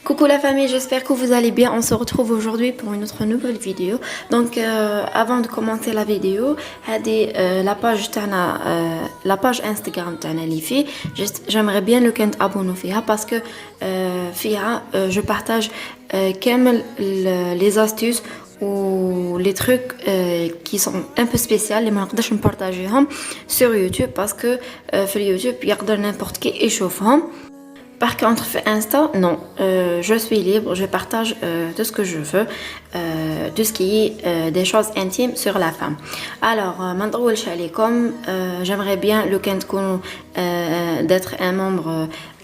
Coucou la famille, j'espère que vous allez bien. On se retrouve aujourd'hui pour une autre nouvelle vidéo. Donc avant de commencer la vidéo, la page Instagram تاعنا اللي فيه j'aimerais bien لو كان تابونوا فيها parce que فيها je partage كامل les astuces ou les trucs qui sont un peu spéciaux اللي ما نقدرش نبارطاجيهم sur YouTube parce que في YouTube يقدر n'importe qui يشوفهم. Par contre, sur Insta, non, je suis libre, je partage tout ce que je veux, tout ce qui est des choses intimes sur la femme. Alors, maintenant, j'aimerais bien le d'être un membre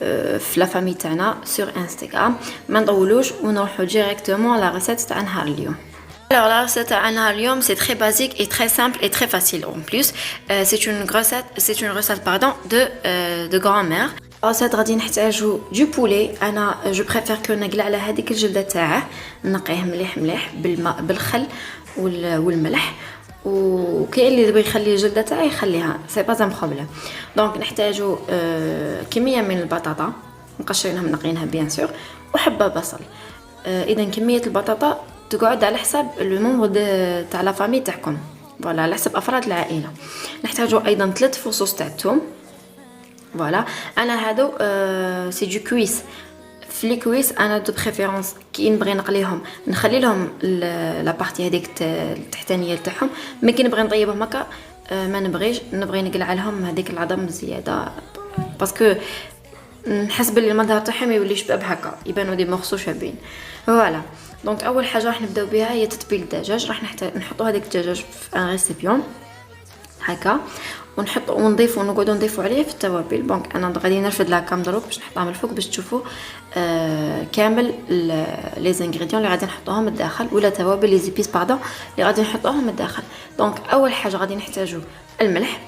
de la famille Tana sur Instagram. Maintenant, on va directement à la recette de نهار اليوم. Alors la recette à نهار اليوم, c'est très basique et très simple et très facile en plus. C'est une recette de grand-mère. الرصاد غادي نحتاجو دو بولي. انا جو بريفير كو نقلع على هذيك الجلده تاعه، نقيه مليح بالماء بالخل والملح، وكاين اللي يبغي يخلي الجلده تاعه يخليها، سي با ان بروبليم. دونك نحتاجو كميه من البطاطا مقشرينها منقينها بيان سور، وحبه بصل. اذا كميه البطاطا تقعد على حساب لو مونبر تاع لا فامي تاعكم، فوالا على حسب افراد العائله. نحتاجو ايضا 3 فصوص تاع الثوم. فوالا انا هادو سي دو كويس. في لي كويس انا دو بريفيرونس كي نبغي نقليهم نخلي لهم لا بارتي هذيك التحتانيه تاعهم، مي كي نبغي نطيبهم هكا ما نبغي نقلع لهم هذيك العظم زياده، باسكو نحس بلي المظهر تاعهم يولي شباب هكا، يبانوا دي مورسو شابين. فوالا دونك اول حاجه راح نبداو بها هي تتبيل الدجاج. راح نحطوا هذيك الدجاج في ان ريسيبيون هكا، ونضيفوا نقعدوا نضيفوا عليه في التوابل. دونك انا غادي نرفد لا كام دروك باش نحطها من الفوق باش تشوفوا كامل لي زانغريديون اللي غادي نحطوهم الداخل، ولا توابل لي زيبيس باردون اللي غادي نحطوهم الداخل. دونك اول حاجه غادي نحتاجوا الملح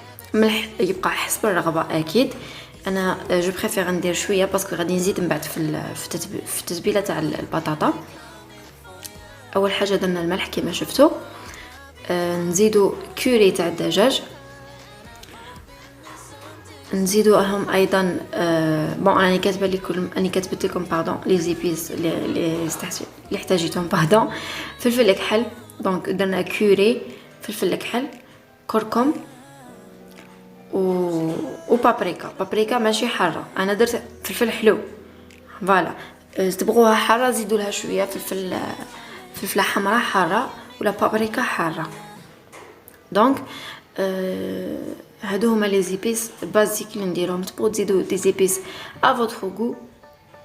يبقى حسب الرغبه اكيد. انا جو بريفير ندير شويه باسكو غادي نزيد من بعد في التتبيله تاع البطاطا. اول حاجه درنا الملح كما شفتوا، نزيدوا كوري تاع الدجاج، نزيدوهم ايضا بون راني كاتبه لكم كتبت لكم لي زيبيس اللي احتاجيتهم فلفل الكحل. دونك درنا كوري، فلفل الكحل، كركم و بابريكا ماشي حاره، انا درت فلفل حلو. فوالا تبغوها حاره زيدوا لها شويه فلفله حمراء حاره ولا بابريكا حاره. دونك هادو هما لي زيبيس بازيك اللي نديرهم. تبغوا تزيدوا دي زيبيس ا فوتر غو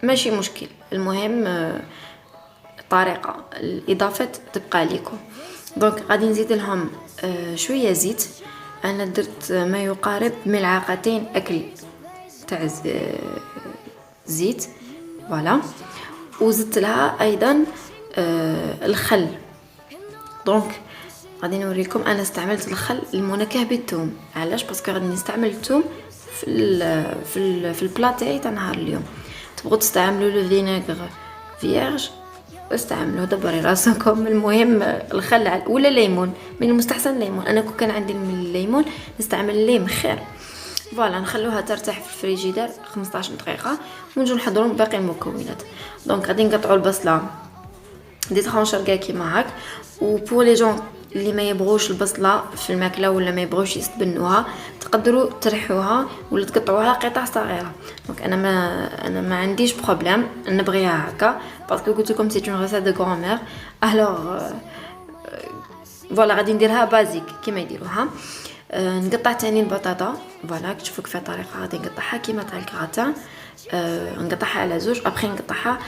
ماشي مشكل، المهم الطريقه الاضافه تبقى لكم. دونك غادي نزيد لهم شويه زيت. انا درت ما يقارب ملعقتين اكل تاع زيت. فوالا وزدت لها ايضا الخل. دونك غادي نوريكم انا استعملت الخل المنكه بالثوم. علاش؟ باسكو غادي نستعمل الثوم في البلا تاعي تاع نهار اليوم. تبغوا تستعملوا لو فينيغر فيرج استعملوا، دبري راسكم. المهم الخل ولا الليمون، من المستحسن الليمون. انا كون كان عندي الليمون نستعمل الليم خير. فوالا نخلوها ترتاح في الفريجيدير 15 دقيقه ونجو نحضروا باقي المكونات. دونك غادي نقطعوا البصله دي ترونشر كاع كيما هاك. وبور لي جون اللي ما يبغوش البصله في الماكله ولا ما يبغوش يستبنوها، تقدروا تريحوها ولا تقطعوها قطع صغيره. دونك انا ما عنديش بروبليم نبغيها هكا باسكو قلت لكم سي اون ريسيت دو غرامير. الوغ فوالا غادي نديرها بازيك كيما يديروها. نقطع تاني البطاطا. فوالا تشوفوا كيف طريقه غادي نقطعها كيما تاع الكراتان. نقطعها على زوج، ابخي نقطعها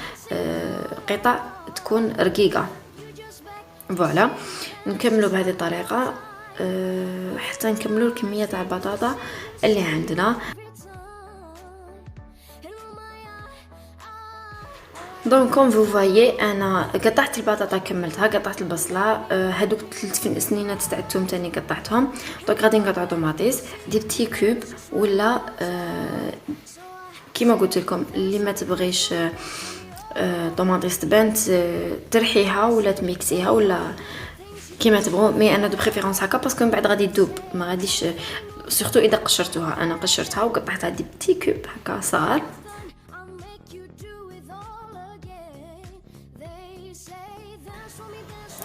قطع تكون رقيقه. فوالا نكملوا بهذه الطريقه حتى نكملوا الكميه تاع البطاطا اللي عندنا. دونك كوم فو فوايي انا قطعت البطاطا كملتها، قطعت البصله، هذوك 3 سنينات تاع الثوم تاني قطعتهم. دونك غادي نقطعوا طوماطيس دي بتي كوب، ولا كيما قلت لكم اللي ما تبغيش طوماطيس تبان ترحيها ولا تميكسيها ولا كيما تبغوا. مي انا دو بريفيرونس هكا باسكو من بعد غادي تذوب، ما غاديش سورتو اذا قشرتوها. انا قشرتها وقطعتها دي بتي كوب هكا صغار.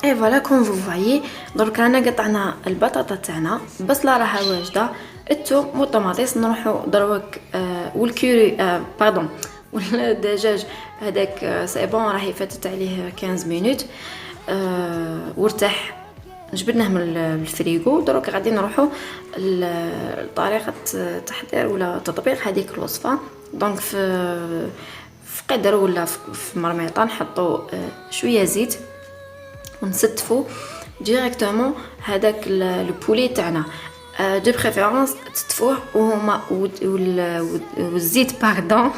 اي فوالا كوم فو فوايي. درك رانا قطعنا البطاطا تاعنا، البصله راها واجده، الثوم والطماطيس نروحو دروك والكوري باردون والدجاج هذاك سي بون راهي فاتت عليه 15 مينوت وارتاح. جبدناه من الفريغو. دروك غادي نروحو لطريقه تحضير ولا تطبيق هذيك الوصفه. دونك في قدر ولا في مرميطه نحطو شويه زيت ونستفو ديريكتومون هذاك البولي تاعنا. دو بريفيرونس تستفوه وهما والزيت باردون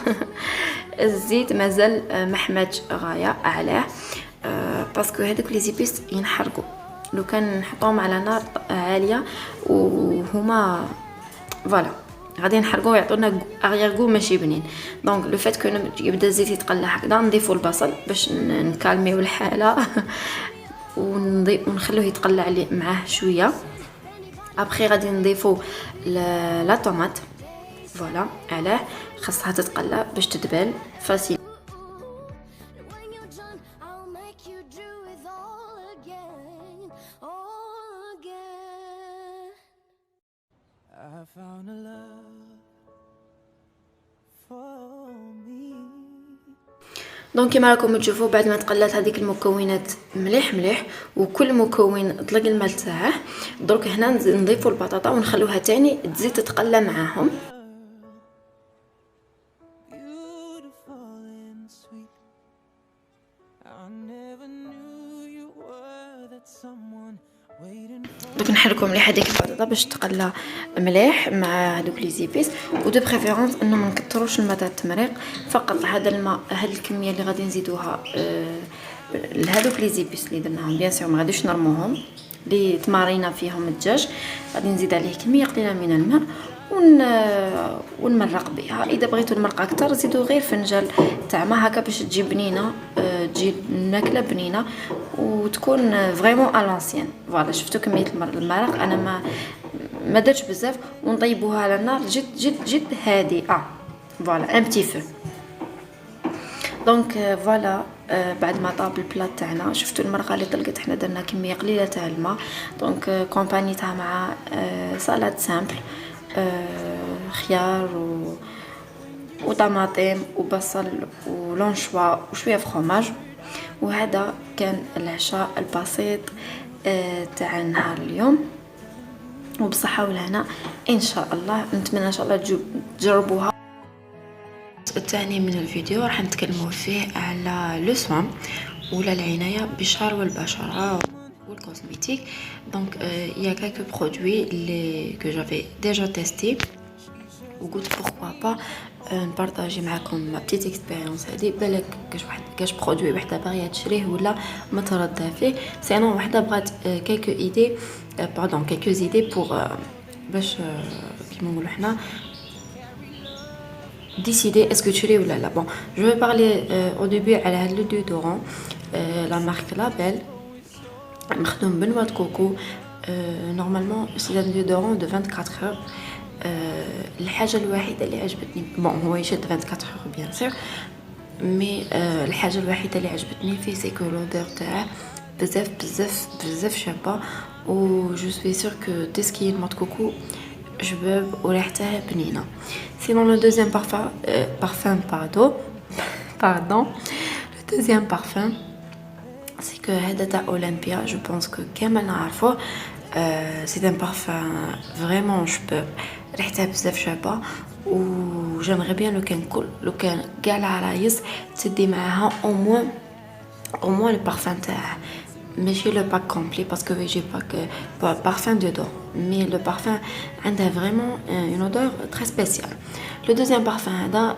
الزيت مازال محماج غايه عليه باسكو هذوك لي زيبيس ينحرقوا لو كان نحطوهم على نار عاليه وهما فوالا غادي نحرقوا ويعطونا اغيغو ماشي بنين. دونك لو فات كو يبدا الزيت يتقلى هكذا نضيفو البصل باش نكالميو الحاله ونخلوه يتقلى عليه معاه شويه. ابخي غادي نضيفو لا طوماط فوالا عليه خاصها تتقلى باش تدبل فاسيل. دونك كيما راكم تشوفوا بعد ما تقلات هذيك المكونات مليح مليح وكل مكون طلق الماء تاعه، درك هنا نضيفوا البطاطا ونخلوها تاني تزيد تتقلى معاهم. دوك نحركو مليح هذيك البطاطا باش تقلى مليح مع هذوك لي زيبيس. ودو بريفيرونس انه ما نكثروش الماء تاع التمريق، فقط هذا الماء هذه الكميه اللي غادي نزيدوها لهذوك لي زيبيس اللي درناهم. بيان سور ما غاديش نرموهم اللي تمارينا فيهم الدجاج، غادي نزيد عليه كميه قليله من الماء ونمرق بها. اذا بغيتوا المرقه اكثر زيدوا غير فنجان تاع ما هكا باش تجي بنينه، تجي الماكله بنينه وتكون فريمون الانسيان. فوالا شفتوا كميه المرق انا ما درتش بزاف ونطيبوها على النار جد هادئه. فوالا ان بتي فو. دونك فوالا بعد ما طاب البلاط تاعنا شفتوا المرقه اللي طلقت، حنا درنا كميه قليله تاع الماء. دونك كومبانيتها مع سالاد سامبل، خيار وطماطم وبصل ولونشوا وشويه فخوماج. وهذا كان العشاء البسيط تاع نهار اليوم، وبصحه والهنا ان شاء الله. نتمنى ان شاء الله تجربوها. الثاني من الفيديو راح نتكلموا فيه على لو سوان ولا العنايه بالشعر والبشره والكوزميتيك. دونك il y a quelques produits que j'avais déjà testé وقلت pourquoi pas نبارطاجي معكم ما بتيت اكسبيريونس هذه. بالك كاش برودوي وحده باغيه تشريه ولا متردده فيه، سينو وحده بغات كيلكو ايدي باردون كيلكو ايدي بور باش كيما نقولوا حنا décider est-ce que tu l'es ou là. Bon, je vais parler au début à le déodorant, la marque Label, مخدوم بنوة كوكو. normalement c'est un déodorant de 24 heures. الحاجة الوحيدة اللي عجبتني بون هو يشد 24 heures bien sûr، مي الحاجة الوحيدة اللي عجبتني فيه سي كو لودور تاعه بزاف بزاف بزاف شابة، و جو سوي سور كو تسكي الموت كوكو جباب وريحتها بنينه. سينون لو دوزيام parfum pardon le deuxième parfum c'est que هذا تاع اولمبيا. جو بونس كو كامل نعرفوه. سي ان parfum فريمون شباب، ريحتها بزاف شابه، و جيمغي بيان لو كان كاع العرايس تدي معاها او موان البارفان تاعها، ماشي لو باك كومبلي باسكو يجي باك بارفان دودور، مي لو بارفان عندها فريمون اون اودور تري سبيسيال. لو دوزيام بارفان هذا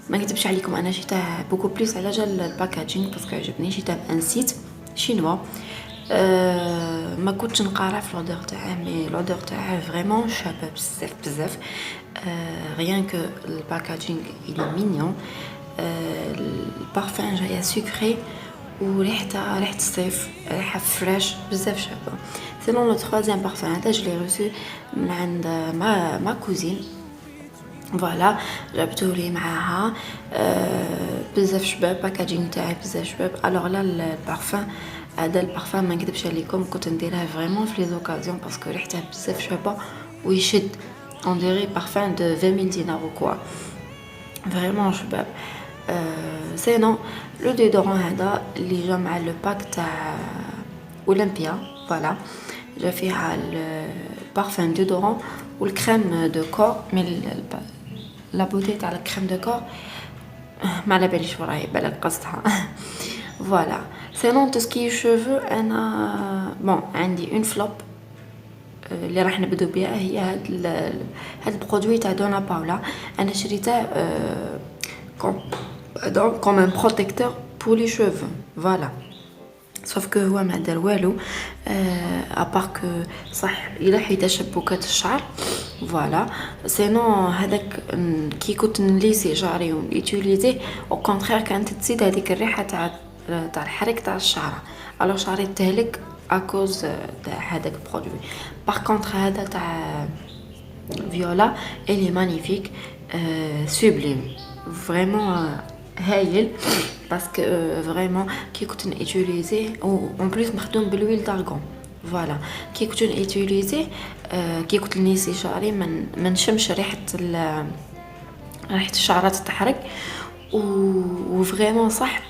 ما نكذبش عليكم انا شيته بوكو بليس على جال الباكاجينغ باسكو عجبني. شيته ان سيت شينوا، ما كنتش نقارع في لودور تاعه، مي لودور تاعه فريمون شابه بزاف بزاف. rien que le packaging il est mignon. البارفان جايه سكري وريحتها ريحه الصيف، ريحه فريش بزاف شابه. سينون لو تروازيام بارفان هذا جو لي ريسو من عند ما كوزين. فوالا جابتو لي معاها بزاف شباب، باكاجينغ تاعي بزاف شباب. الوغ لا البارفان هذا البارفان ما نكذبش عليكم كنت نديرها فريمون في لي زوكازيون باسكو ريحتها بزاف شابه ويشد اون ديري بارفان دو 20000 دينار وكوا فريمون شباب. سينو لو ديودورون هذا اللي جا مع لو باك تاع اولمبيا فوالا جا فيها البارفان ديودورون والكريم دو كور مي لا بوتي تاع الكريم دو كور ما على باليش وراهي بالك قصدها فوالا. سينون تسكي شوفو انا بون عندي اون فلوب اللي راح نبدو بها هي هاد البرودوي تاع دونا باولا. انا شريته كوم ان بروتيكتور بور لي شوفو فوالا صوف كو هو ما دار والو ابار كو صح يلح تشبكات الشعر فوالا. سينو هذاك كي كنت نليسي شعري ونيوتيليزيه او كونترير كانت تزيد هذيك الريحه تاع الحريق تاع الشعر الو شعري تهلك اكوز تاع هذاك برودوي. باغ كونطخ هذا تاع فيولا الي مانيفيك سوبليم فريمون هايل باسكو فريمون كي كنت نيوتيليزيه او اون بليس مخدوم بالويل دارغون فوالا. كي كنت نيوتيليزيه كي كنت نيسي شعري من نشمش ريحه الشعرات تحرق وفريمون صح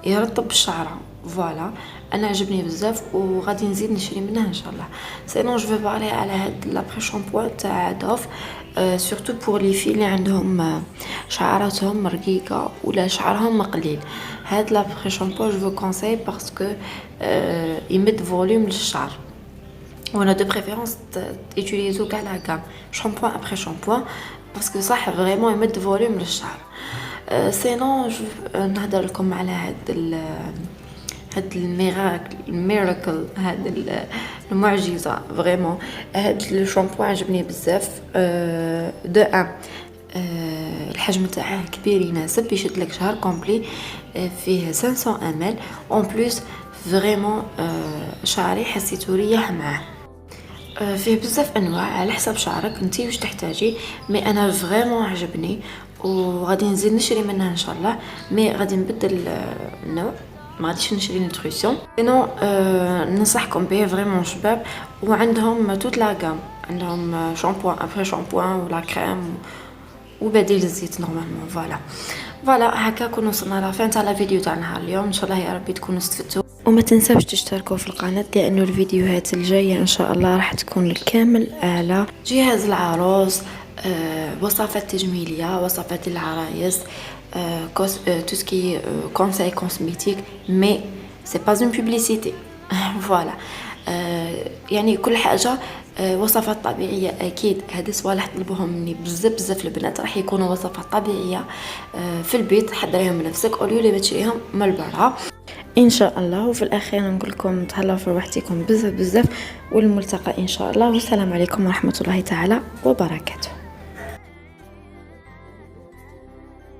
يرطب الشعره فوالا. انا عجبني بزاف وغادي نزيد نشري منه ان شاء الله. سينون جو في بارلي على هاد لابري شامبوان تاع دوف سورتو بور لي في اللي عندهم شعراتهم رقيقه ولا شعرهم قليل. هاد لابري شامبو جو كونساي باسكو يمد فوليوم للشعر وانا دو بريفيرونس تيتيليزو كاع لا غام شامبوان ابري شامبوان باسكو صح فريمون يمد فوليوم للشعر. سينون نهضر لكم على هاد الميراكل هاد المعجزه فريمون. هاد الشامبو عجبني بزاف دو ان الحجم تاعه كبير يناسب يشد لك شهر كومبلي فيه 500 ml اون بليس فريمون شعري حسيتو ريح معاه. فيه بزاف انواع على حسب شعرك انتي واش تحتاجي مي انا فريمون عجبني وغادي نزيد نشري منها ان شاء الله مي غادي نبدل النوع ما غاديش نشري نوتريسيون سينو ننصحكم به فريمون شباب. وعندهم توت لا غام عندهم شامبوان ابري شامبوان ولا كريم وبديل الزيت نورمالمون فوالا. هكا كنا وصلنا لافين تاع الفيديو تاع نهار اليوم ان شاء الله يا ربي تكونوا استفدتوا وما تنساوش تشتركوا في القناه لانه الفيديوهات الجايه ان شاء الله راح تكون الكامل على جهاز العروس وصفات تجميليه وصفات العرايس tout ce qui est conseil cosmétique mais c'est pas une publicité voilà. يعني كل حاجه وصفات طبيعيه اكيد. هذه صوالح طلبوهم مني بزاف البنات راح يكونوا وصفات طبيعيه في البيت حضريهم بنفسك اوليو اللي بتشريهم من البرا ان شاء الله. وفي الاخير نقول لكم تهلاو في روحتكم بزاف والملتقى ان شاء الله والسلام عليكم ورحمه الله تعالى وبركاته.